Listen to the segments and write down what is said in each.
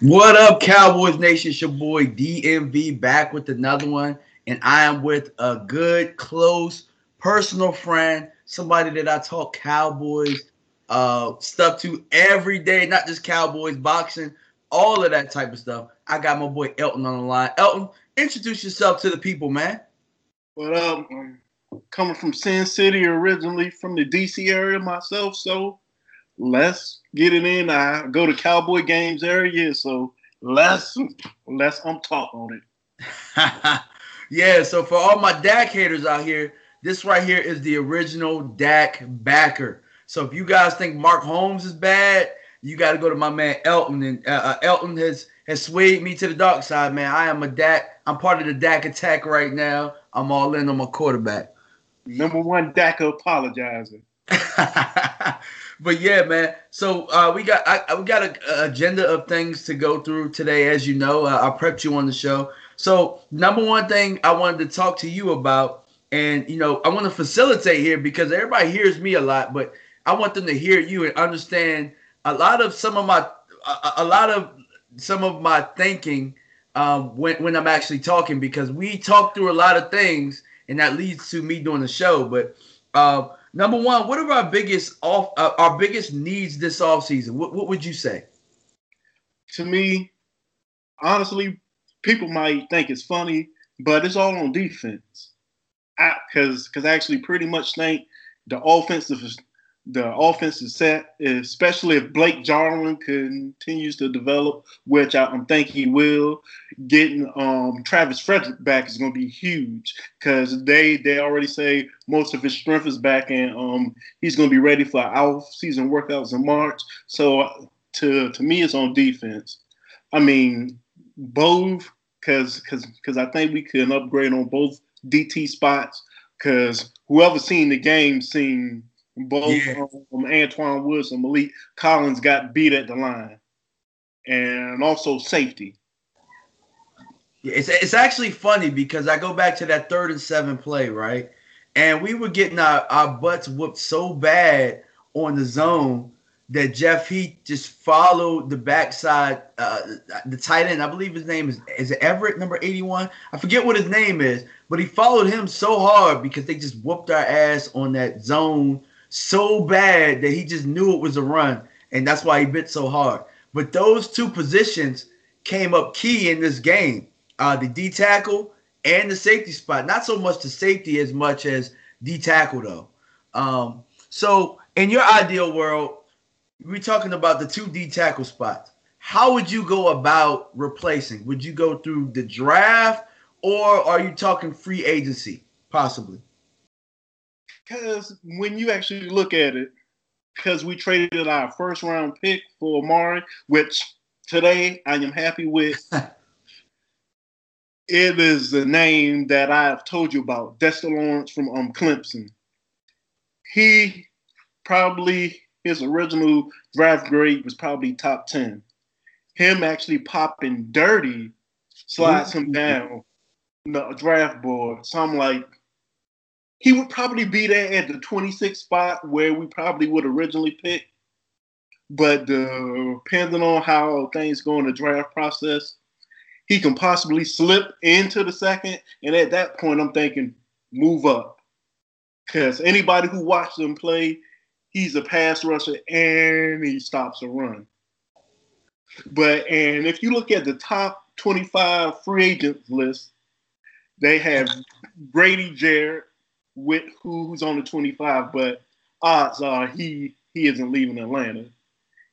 What up, Cowboys Nation? It's your boy DMV back with another one. And I am with a good, close, personal friend, somebody that I talk Cowboys stuff to every day, not just Cowboys, boxing, all of that type of stuff. I got my boy Elton on the line. Elton, introduce yourself to the people, man. What up? I'm coming from Sin City, originally from the DC area myself, so let's get it in. I go to Cowboy games every year, so let's talk on it. Yeah, so for all my Dak haters out here, this right here is the original Dak backer. So if you guys think Mark Holmes is bad, you got to go to my man Elton. And Elton has swayed me to the dark side, man. I am a Dak. I'm part of the Dak attack right now. I'm all in on my quarterback. Number one Dak apologizer. But yeah, man. So we got an agenda of things to go through today, as you know. I prepped you on the show. So number one thing I wanted to talk to you about, and I want to facilitate here because everybody hears me a lot, but I want them to hear you and understand a lot of some of my thinking when I'm actually talking, because we talk through a lot of things, and that leads to me doing the show. But number one, what are our biggest needs this offseason? What would you say? To me, honestly, people might think it's funny, but it's all on defense. Because I actually pretty much think the offense is set, especially if Blake Jarwin continues to develop, which I'm thinking he will. Getting Travis Frederick back is going to be huge because they already say most of his strength is back, and he's going to be ready for off-season workouts in March. So to me, it's on defense. I mean, both because I think we can upgrade on both DT spots, because whoever's seen the game seen both Antoine Woods and Malik Collins got beat at the line, and also safety. Yeah, it's actually funny because I go back to that 3rd and 7 play, right? And we were getting our butts whooped so bad on the zone that Jeff Heath just followed the backside, the tight end. I believe his name is Everett, number 81. I forget what his name is, but he followed him so hard because they just whooped our ass on that zone so bad that he just knew it was a run, and that's why he bit so hard. But those two positions came up key in this game, the D tackle and the safety spot. Not so much the safety as much as D tackle, though. So in your ideal world, we're talking about the 2 D tackle spots. How would you go about replacing? Would you go through the draft, or are you talking free agency, possibly? Because when you actually look at it, because we traded our first-round pick for Amari, which today I am happy with. It is the name that I've told you about, Dexter Lawrence from Clemson. He probably, his original draft grade was probably top 10. Him actually popping dirty slides him down the draft board. So I'm like, he would probably be there at the 26th spot where we probably would originally pick. But depending on how things go in the draft process, he can possibly slip into the second. And at that point, I'm thinking, move up. Because anybody who watched him play, he's a pass rusher and he stops a run. And if you look at the top 25 free agents list, they have Grady Jarrett, who's on the 25, but odds are he isn't leaving Atlanta.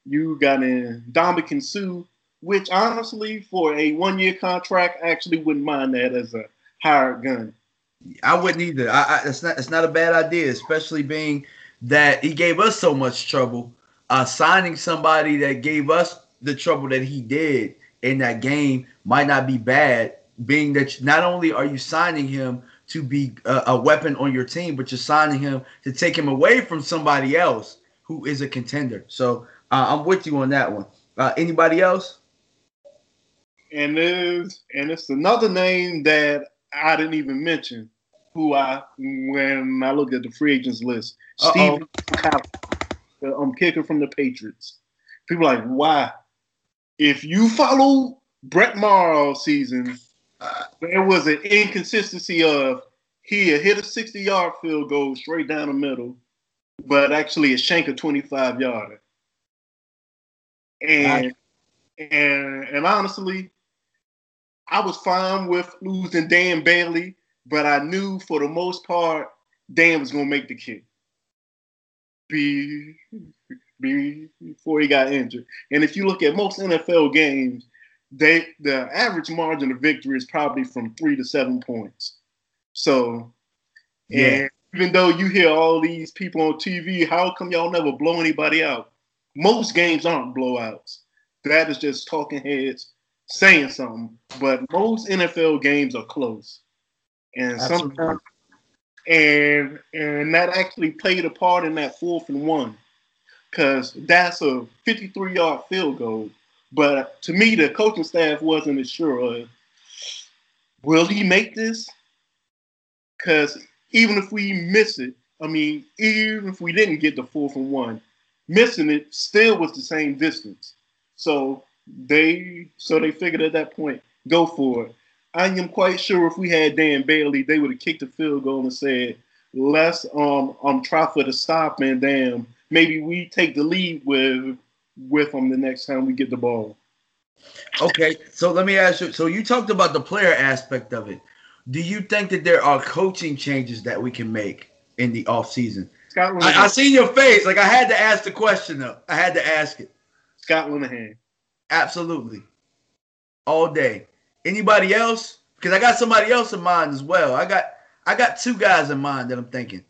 You got in Ndamukong Suh, which honestly, for a 1-year contract, I actually wouldn't mind that as a hired gun. I wouldn't either. It's not a bad idea, especially being that he gave us so much trouble. Signing somebody that gave us the trouble that he did in that game might not be bad, being that not only are you signing him to be a weapon on your team, but you're signing him to take him away from somebody else who is a contender. So I'm with you on that one. Anybody else? And it's another name that I didn't even mention. when I look at the free agents list, Uh-oh. Steve, I'm kicking from the Patriots. People are like, why? If you follow Brett Maher all season, there was an inconsistency of he had hit a 60-yard field goal straight down the middle, but actually a shank a 25-yarder. And honestly, I was fine with losing Dan Bailey, but I knew for the most part Dan was going to make the kick before he got injured. And if you look at most NFL games, the average margin of victory is probably from 3 to 7 points. So, and even though you hear all these people on TV, how come y'all never blow anybody out? Most games aren't blowouts. That is just talking heads saying something. But most NFL games are close. And sometimes, and that actually played a part in that 4th and 1. Because that's a 53-yard field goal. But to me, the coaching staff wasn't as sure of, will he make this? Because even if we miss it, even if we didn't get the 4th and 1, missing it still was the same distance. So they figured at that point, go for it. I am quite sure if we had Dan Bailey, they would have kicked the field goal and said, let's try for the stop, and damn, maybe we take the lead with them the next time we get the ball. Okay, so let me ask you. So you talked about the player aspect of it. Do you think that there are coaching changes that we can make in the offseason? I seen your face. Like, I had to ask the question, though. I had to ask it. Scott Linehan. Absolutely. All day. Anybody else? Because I got somebody else in mind as well. I got 2 guys in mind that I'm thinking.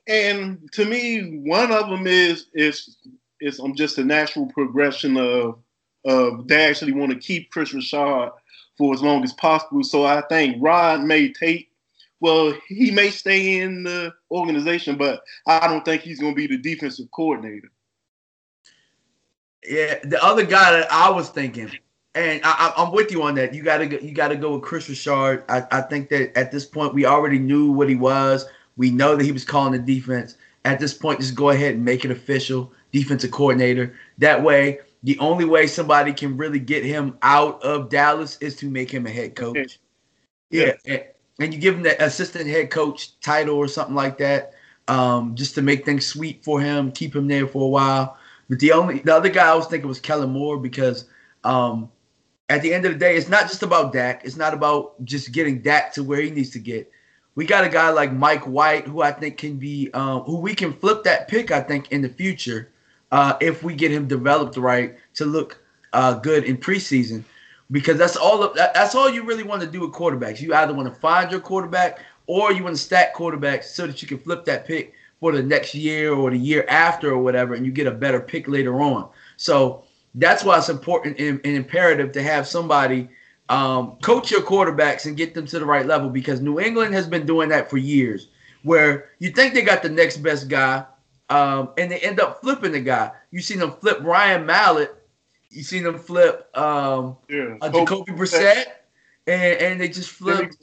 And to me, one of them is just a natural progression of they actually want to keep Chris Richard for as long as possible. So I think Rod may he may stay in the organization, but I don't think he's going to be the defensive coordinator. Yeah, the other guy that I was thinking, and I'm with you on that. You gotta go with Chris Richard. I think that at this point we already knew what he was. We know that he was calling the defense. At this point, just go ahead and make it official, defensive coordinator. That way, the only way somebody can really get him out of Dallas is to make him a head coach. Yeah. And you give him the assistant head coach title or something like that, just to make things sweet for him, keep him there for a while. But the other guy I was thinking was Kellen Moore, because at the end of the day, it's not just about Dak. It's not about just getting Dak to where he needs to get. We got a guy like Mike White, who I think can be, who we can flip that pick, I think, in the future, if we get him developed right to look good in preseason. Because that's all you really want to do with quarterbacks. You either want to find your quarterback or you want to stack quarterbacks so that you can flip that pick for the next year or the year after or whatever, and you get a better pick later on. So that's why it's important and imperative to have somebody coach your quarterbacks and get them to the right level, because New England has been doing that for years, where you think they got the next best guy, and they end up flipping the guy. You seen them flip Ryan Mallett. You seen them flip Jacoby Brissett, and they just flipped.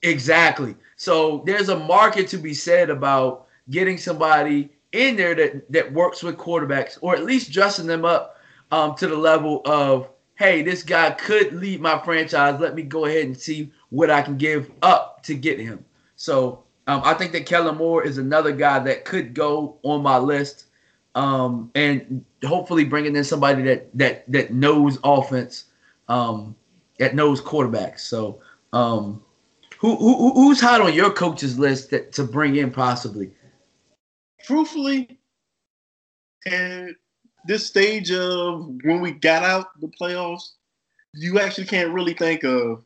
Exactly. So there's a market to be said about getting somebody in there that works with quarterbacks, or at least dressing them up to the level of, hey, this guy could lead my franchise. Let me go ahead and see what I can give up to get him. So I think that Kellen Moore is another guy that could go on my list, and hopefully bringing in somebody that knows offense, that knows quarterbacks. So who's hot on your coach's list to bring in possibly? Truthfully, at this stage of when we got out the playoffs, you actually can't really think of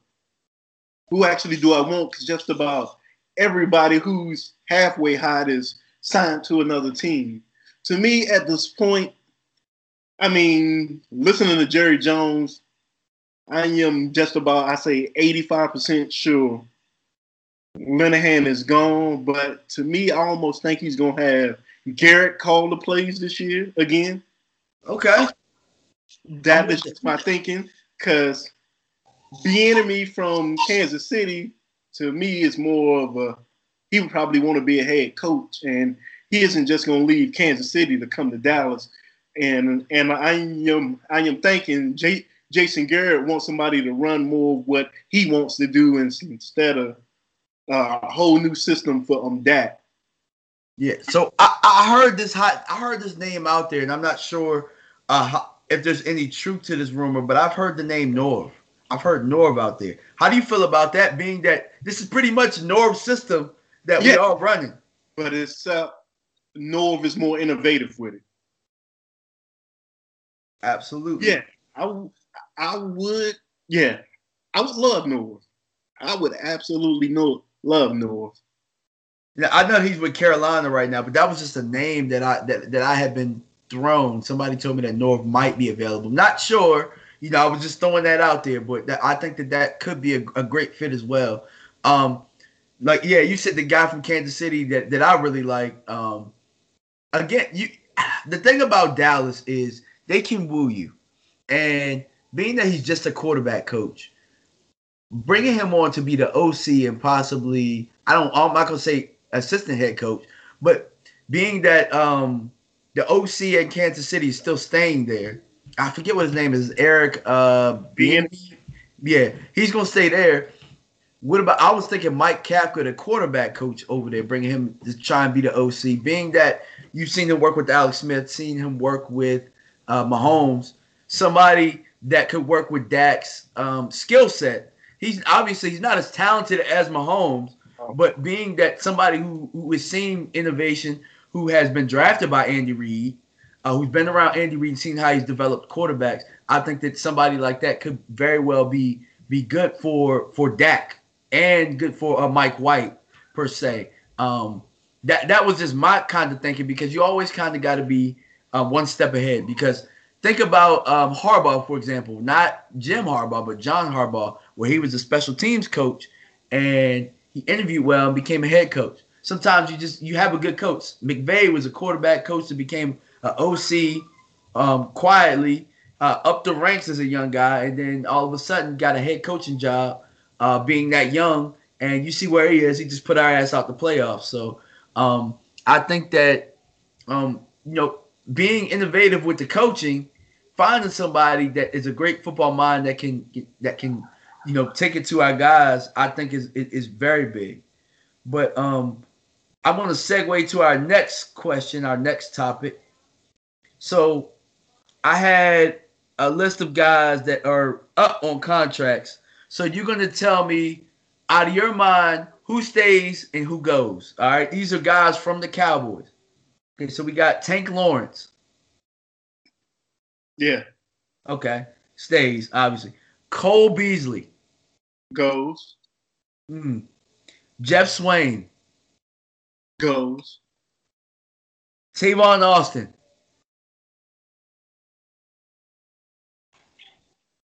who actually do I want, because just about everybody who's halfway hot is signed to another team. To me, at this point, listening to Jerry Jones, I am just about, I say, 85% sure Linehan is gone. But to me, I almost think he's going to have Garrett call the plays this year again. Okay. That is just my thinking, because Bieniemy from Kansas City to me is more of a he would probably want to be a head coach, and he isn't just going to leave Kansas City to come to Dallas. And I am thinking Jason Garrett wants somebody to run more of what he wants to do instead of a whole new system for Dak. Yeah, so I heard this name out there, and I'm not sure if there's any truth to this rumor, but I've heard the name Norv. I've heard Norv out there. How do you feel about that? Being that this is pretty much Norv's system that we are running, but it's Norv is more innovative with it. Absolutely. Yeah, I would. Yeah, I would love Norv. I would absolutely love Norv. Yeah, I know he's with Carolina right now, but that was just a name that I had been thrown. Somebody told me that Norv might be available. Not sure. I was just throwing that out there, but I think that could be a great fit as well. You said the guy from Kansas City that I really like. Again, the thing about Dallas is they can woo you, and being that he's just a quarterback coach, bringing him on to be the OC and possibly I'm not gonna say assistant head coach, but being that the OC at Kansas City is still staying there. I forget what his name is. Eric DMV. Yeah, he's gonna stay there. What about? I was thinking Mike Kafka, the quarterback coach over there, bringing him to try and be the OC. Being that you've seen him work with Alex Smith, seen him work with Mahomes, somebody that could work with Dak's skill set. He's not as talented as Mahomes, but being that somebody who has seen innovation, who has been drafted by Andy Reid, who's been around Andy Reid and seen how he's developed quarterbacks, I think that somebody like that could very well be good for Dak and good for Mike White per se. That was just my kind of thinking, because you always kind of got to be one step ahead. Because think about Harbaugh, for example, not Jim Harbaugh, but John Harbaugh, where he was a special teams coach and he interviewed well and became a head coach. Sometimes you have a good coach. McVay was a quarterback coach that became an OC quietly up the ranks as a young guy, and then all of a sudden got a head coaching job being that young. And you see where he is. He just put our ass out the playoffs. So I think that being innovative with the coaching, finding somebody that is a great football mind that can take it to our guys, I think is very big. But I want to segue to our next question, our next topic. So I had a list of guys that are up on contracts. So you're going to tell me, out of your mind, who stays and who goes. All right, these are guys from the Cowboys. Okay, so we got Tank Lawrence. Yeah. Okay, stays, obviously. Cole Beasley. Goes. Jeff Swain. Goes. Tavon Austin.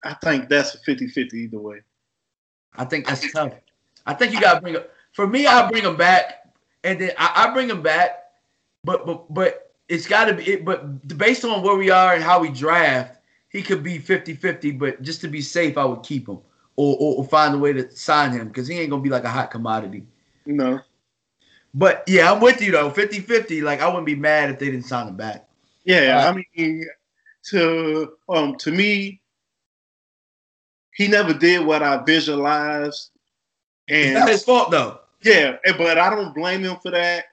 I think that's a 50-50 either way. I think that's tough. I think you got to bring him. For me, I'll bring him back, and then I bring him back, but it's got to be. But based on where we are and how we draft, he could be 50-50, but just to be safe, I would keep him or find a way to sign him, because he ain't going to be like a hot commodity. No. But, yeah, I'm with you, though. 50-50, like, I wouldn't be mad if they didn't sign him back. Yeah, I mean, to me, he never did what I visualized. And it's not his fault, though. Yeah, but I don't blame him for that,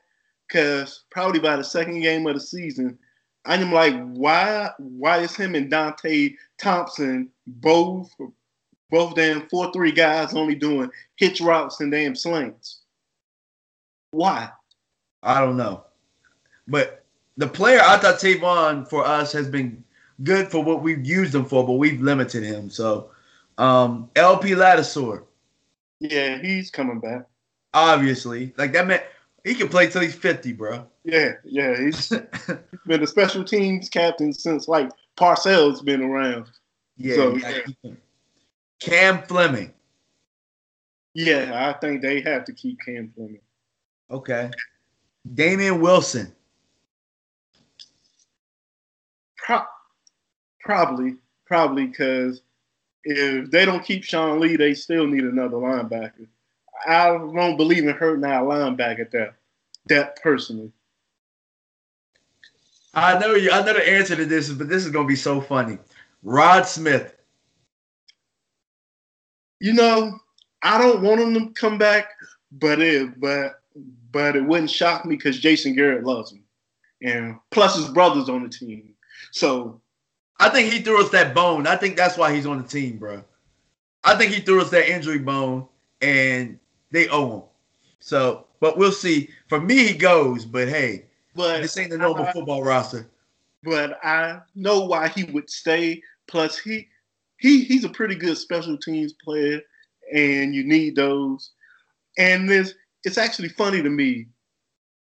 because probably by the second game of the season, I'm like, why is him and Dante Thompson both damn 4-3 guys only doing hitch routes and damn slings? Why? I don't know. But the player, I thought Tavon for us has been good for what we've used him for, but we've limited him. So LP Ladisor. Yeah, he's coming back. Obviously. Like, that man, he can play till he's 50, bro. Yeah. He's been a special teams captain since, like, Parcells been around. Yeah. So, Cam Fleming. Yeah, I think they have to keep Cam Fleming. Okay. Damian Wilson. Probably, because if they don't keep Sean Lee, they still need another linebacker. I don't believe in hurting our linebacker there. That personally. I know the answer to this, but this is gonna be so funny. Rod Smith. You know, I don't want him to come back, but it wouldn't shock me because Jason Garrett loves him, and plus his brother's on the team. So I think he threw us that bone. I think that's why he's on the team, bro. I think he threw us that injury bone, and they owe him. So, but we'll see. For me, he goes, but hey, this ain't the normal football roster. But I know why he would stay. Plus, he's a pretty good special teams player, and you need those. And it's actually funny to me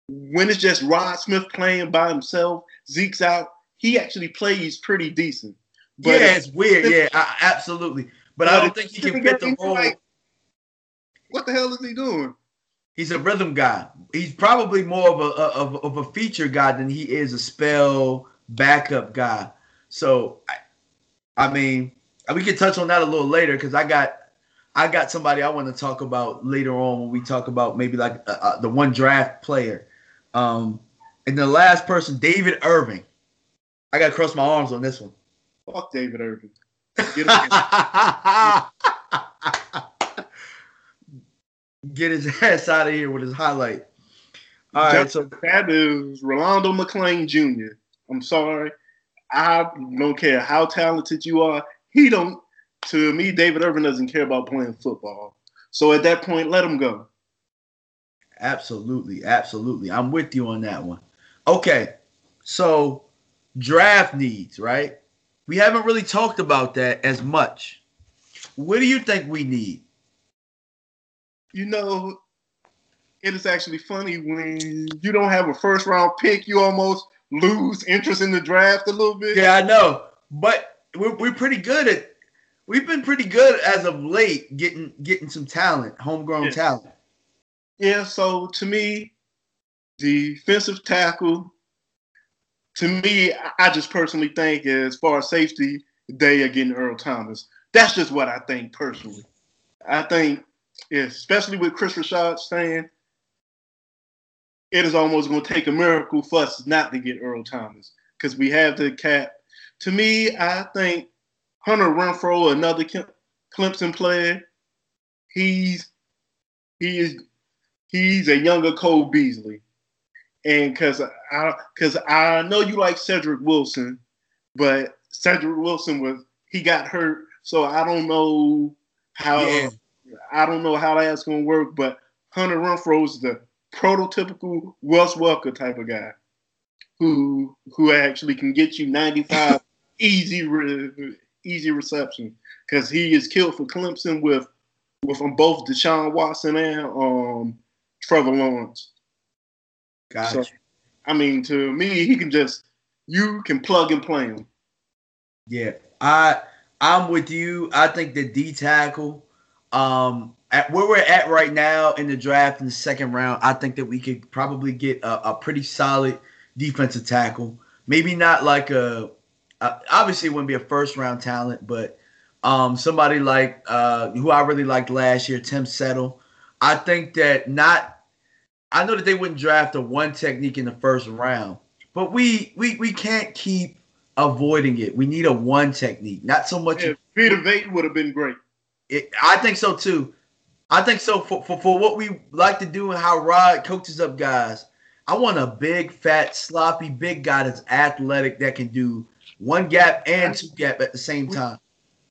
when it's just Rod Smith playing by himself. Zeke's out. He actually plays pretty decent. But yeah, it's weird. Yeah, absolutely. But I don't think he can fit the role. Like, what the hell is he doing? He's a rhythm guy. He's probably more of a feature guy than he is a spell backup guy. So, I mean, we can touch on that a little later because I got somebody I want to talk about later on when we talk about maybe like the one draft player. And the last person, David Irving. I got to cross my arms on this one. Fuck David Irving. Get his ass out of here with his highlight. All right, so that is Rolando McClain Jr. I'm sorry. I don't care how talented you are. To me, David Irving doesn't care about playing football. So at that point, let him go. Absolutely. I'm with you on that one. Okay, so draft needs, right? We haven't really talked about that as much. What do you think we need? You know, it is actually funny when you don't have a first round pick, you almost lose interest in the draft a little bit. Yeah, I know, but we're pretty good at. We've been pretty good as of late getting some talent, homegrown talent. Yeah, so to me, defensive tackle. To me, I just personally think as far as safety, they are getting Earl Thomas. That's just what I think personally. I think, especially with Chris Rashad staying, it is almost going to take a miracle for us not to get Earl Thomas because we have the cap. To me, I think Hunter Renfrow, another Clemson player, he's a younger Cole Beasley. And because I know you like Cedric Wilson, but Cedric Wilson he got hurt, so I don't know how that's gonna work. But Hunter Renfrow is the prototypical Wes Welker type of guy who actually can get you 95 easy reception because he is killed for Clemson with both Deshaun Watson and Trevor Lawrence. Gotcha. So, I mean, to me, you can plug and play him. Yeah, I'm with you. I think the D tackle, at where we're at right now in the draft in the second round, I think that we could probably get a pretty solid defensive tackle. Maybe not like obviously it wouldn't be a first round talent, but somebody like who I really liked last year, Tim Settle. I think that I know that they wouldn't draft a one technique in the first round, but we can't keep avoiding it. We need a one technique, not so much. Yeah, Peter Vate would have been great. I think so too. I think so for what we like to do and how Rod coaches up guys. I want a big, fat, sloppy, big guy that's athletic that can do one gap and two gap at the same time.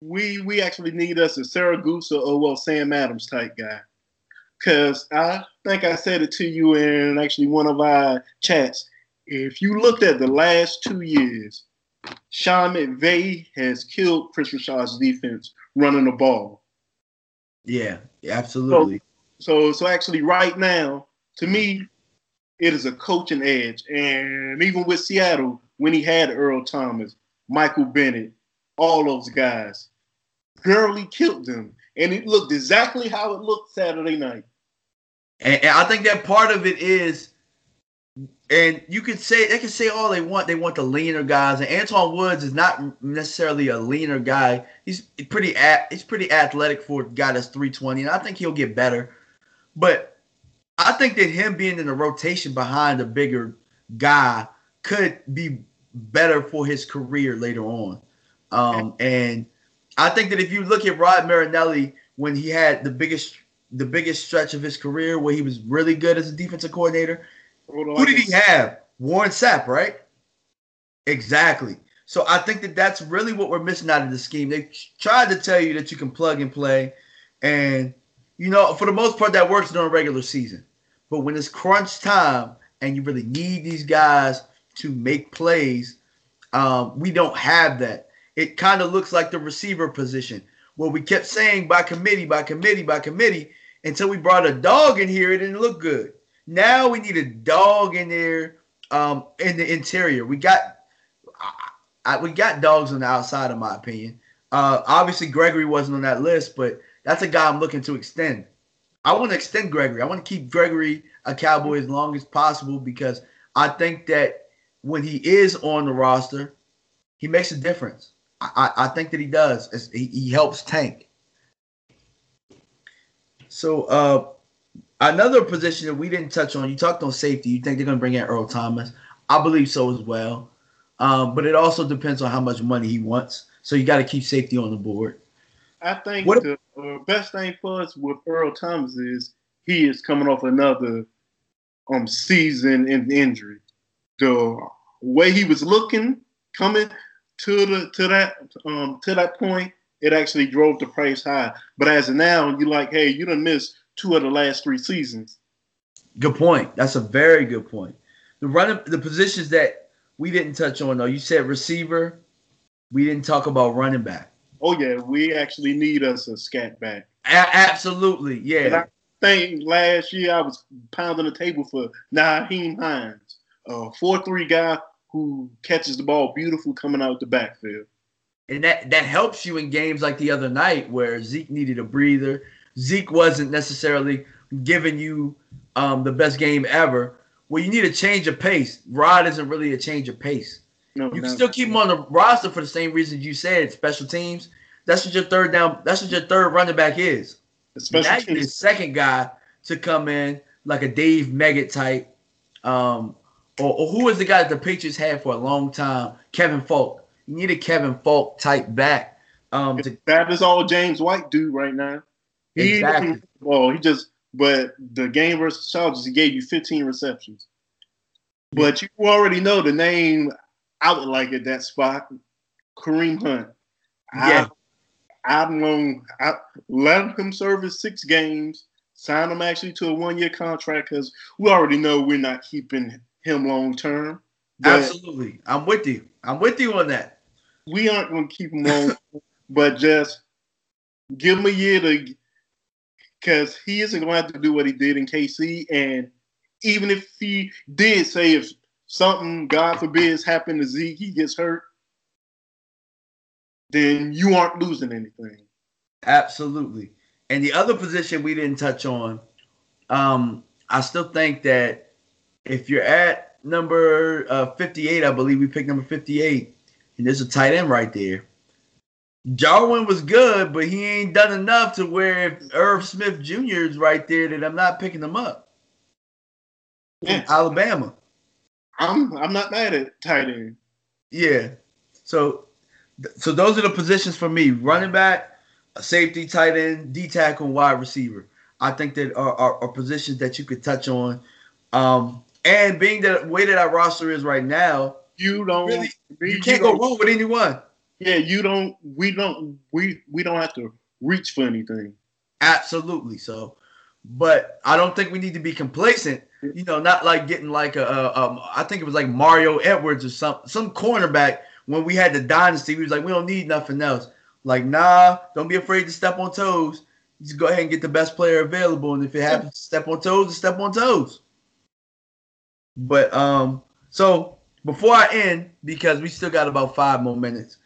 We actually need us a Saragusa or Sam Adams type guy. Because I think I said it to you in actually one of our chats. If you looked at the last 2 years, Sean McVay has killed Chris Rashad's defense running the ball. Yeah, absolutely. So actually right now, to me, it is a coaching edge. And even with Seattle, when he had Earl Thomas, Michael Bennett, all those guys, Gurley killed them. And it looked exactly how it looked Saturday night. And I think that part of it is, and they can say all they want. They want the leaner guys. And Antoine Woods is not necessarily a leaner guy. He's pretty athletic for a guy that's 320, and I think he'll get better. But I think that him being in the rotation behind a bigger guy could be better for his career later on. And I think that if you look at Rod Marinelli when he had the biggest stretch of his career where he was really good as a defensive coordinator, who did he have? Warren Sapp, right? Exactly. So I think that that's really what we're missing out of the scheme. They tried to tell you that you can plug and play, and for the most part that works during regular season. But when it's crunch time and you really need these guys to make plays, we don't have that. It kind of looks like the receiver position where we kept saying by committee, until we brought a dog in here. It didn't look good. Now we need a dog in there in the interior. We got dogs on the outside, in my opinion. Obviously, Gregory wasn't on that list, but that's a guy I'm looking to extend. I want to extend Gregory. I want to keep Gregory a Cowboy as long as possible because I think that when he is on the roster, he makes a difference. I think that he does. He helps Tank. So another position that we didn't touch on, you talked on safety. You think they're going to bring in Earl Thomas? I believe so as well. But it also depends on how much money he wants. So you got to keep safety on the board. I think the best thing for us with Earl Thomas is he is coming off another season in injury. The way he was looking coming to that point, it actually drove the price high. But as of now, you're like, hey, you done missed 2 of the last 3 seasons. Good point. That's a very good point. The positions that we didn't touch on, though, you said receiver. We didn't talk about running back. Oh, yeah, we actually need us a scat back. Absolutely, yeah. I think last year I was pounding the table for Nyheim Hines, a 4-3 guy who catches the ball beautiful coming out the backfield. And that helps you in games like the other night where Zeke needed a breather. Zeke wasn't necessarily giving you the best game ever. Well, you need a change of pace. Rod isn't really a change of pace. You can still keep him on the roster for the same reasons you said, special teams. That's what your third running back is. Now you need a second guy to come in like a Dave Meggett type. Or who was the guy that the Patriots had for a long time? Kevin Falk. You need a Kevin Falk type back. That is all James White do right now. Exactly. But the game versus Chargers, he gave you 15 receptions. But you already know the name I would like at that spot, Kareem Hunt. Yeah. I'm going to let him serve his 6 games, sign him actually to a 1-year contract because we already know we're not keeping him long term. Absolutely. I'm with you. I'm with you on that. We aren't going to keep him long, but just give him a year because he isn't going to have to do what he did in KC. And even if he did say if something, God forbid, happened to Zeke, he gets hurt, then you aren't losing anything. Absolutely. And the other position we didn't touch on, I still think that if you're at number 58, I believe we picked number 58, and there's a tight end right there. Jarwin was good, but he ain't done enough to where if Irv Smith Jr. is right there that I'm not picking him up. Yeah. Alabama. I'm not mad at tight end. Yeah. So those are the positions for me. Running back, a safety, tight end, D-tackle, and wide receiver. I think that are positions that you could touch on. And being the way that our roster is right now, you can't go wrong with anyone. Yeah, we don't have to reach for anything. Absolutely. So, but I don't think we need to be complacent. Not like getting like I think it was like Mario Edwards or some cornerback when we had the dynasty. We was like, we don't need nothing else. Like, nah, don't be afraid to step on toes. Just go ahead and get the best player available, and if it happens to step on toes, step on toes. But so before I end, because we still got about 5 more minutes,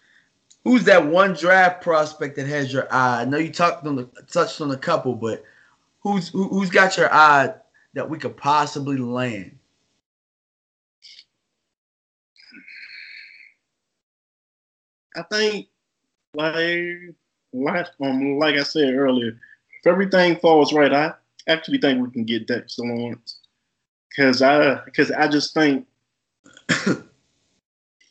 who's that one draft prospect that has your eye? I know you touched on a couple, but who's got your eye that we could possibly land? I think, like I said earlier, if everything falls right, actually think we can get Dexter Lawrence because I just think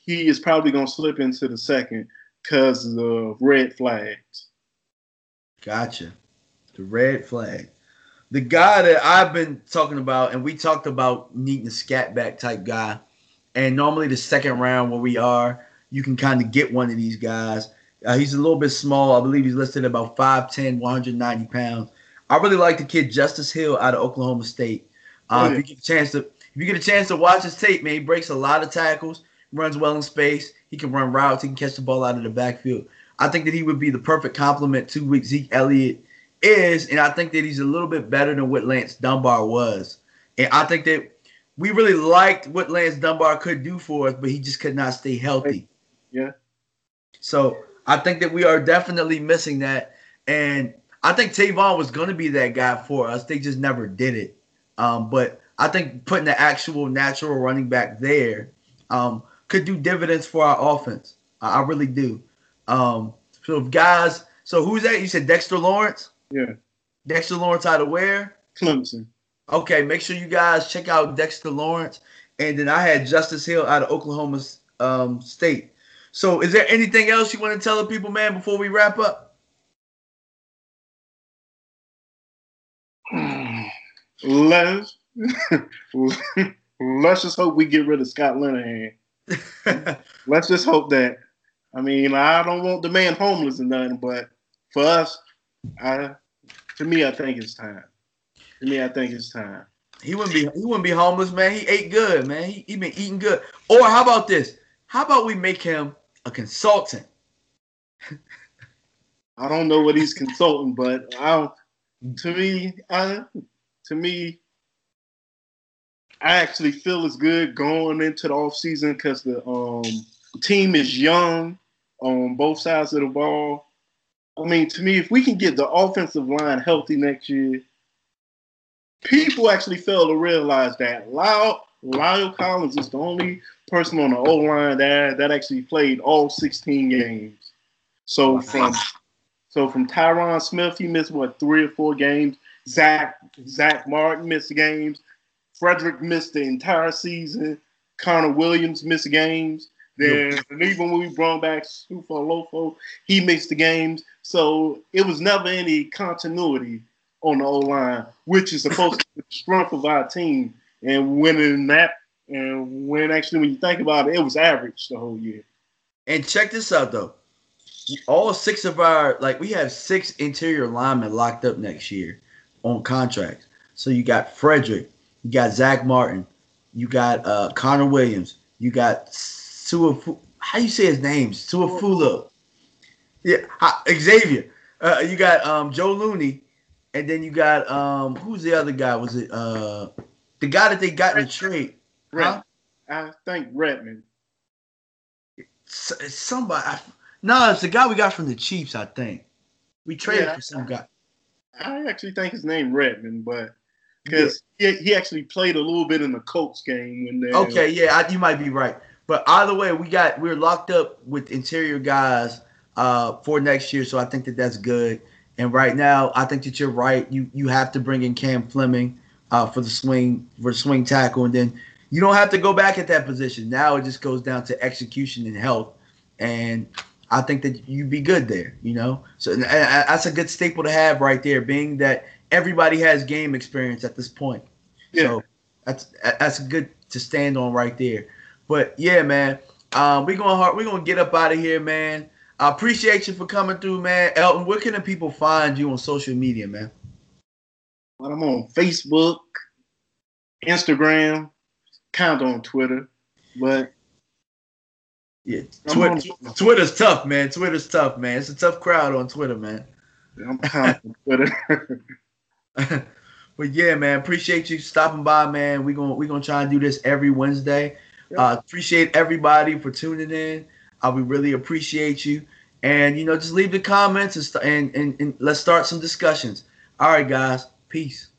he is probably going to slip into the second because of the red flags. Gotcha. The red flag. The guy that I've been talking about, and we talked about needing a scat back type guy, and normally the second round where we are, you can kind of get one of these guys. He's a little bit small. I believe he's listed at about 5'10", 190 pounds. I really like the kid Justice Hill out of Oklahoma State. If you get a chance to watch his tape, man, he breaks a lot of tackles, runs well in space. He can run routes. He can catch the ball out of the backfield. I think that he would be the perfect complement to what Zeke Elliott is, and I think that he's a little bit better than what Lance Dunbar was. And I think that we really liked what Lance Dunbar could do for us, but he just could not stay healthy. Yeah. So I think that we are definitely missing that. And I think Tavon was going to be that guy for us. They just never did it. But I think putting the actual natural running back there could do dividends for our offense. I really do. So if guys, so who's that? You said Dexter Lawrence? Yeah. Dexter Lawrence out of where? Clemson. Okay, make sure you guys check out Dexter Lawrence. And then I had Justice Hill out of Oklahoma State. So is there anything else you want to tell the people, man, before we wrap up? Let's just hope we get rid of Scott Linehan. Let's just hope that. I mean, I don't want the man homeless or nothing, but for us, to me, I think it's time. He wouldn't be homeless, man. He ate good, man. He been eating good. Or how about this? How about we make him a consultant? I don't know what he's consulting, but to me, I actually feel it's good going into the offseason because the team is young on both sides of the ball. I mean, to me, if we can get the offensive line healthy next year, people actually fail to realize that Lyle Collins is the only person on the O-line that actually played all 16 games. So from Tyron Smith, he missed, 3 or 4 games. Zach Martin missed games. Frederick missed the entire season. Connor Williams missed games. Then even when we brought back Sufo, he missed the games. So it was never any continuity on the O-line, which is supposed to be the strength of our team. And when you think about it, it was average the whole year. And check this out, though. All 6 of we have 6 interior linemen locked up next year on contracts. So you got Frederick, you got Zach Martin, you got Connor Williams, you got how you say his name? Suafula. Yeah, Xavier. You got Joe Looney, and then you got who's the other guy? Was it the guy that they got in the trade? Huh? I think Redmond. It's somebody. No, it's the guy we got from the Chiefs, I think. We traded for some guy. I actually think his name Redmond, but because he actually played a little bit in the Colts game when they. Okay, yeah, you might be right. But either way, we're locked up with interior guys for next year, so I think that's good. And right now, I think that you're right. You have to bring in Cam Fleming for the swing tackle, and then you don't have to go back at that position. Now it just goes down to execution and health, and I think that you'd be good there. So that's a good staple to have right there, being that everybody has game experience at this point. Yeah. So that's good to stand on right there. But yeah, man, we're gonna get up out of here, man. I appreciate you for coming through, man. Elton, where can the people find you on social media, man? Well, I'm on Facebook, Instagram, kind of on Twitter, but yeah, Twitter's tough, man. It's a tough crowd on Twitter, man. I'm kind of on Twitter. But yeah, man, appreciate you stopping by, man. We're gonna try and do this every Wednesday. Appreciate everybody for tuning in. We really appreciate you. And just leave the comments and let's start some discussions. All right, guys. Peace.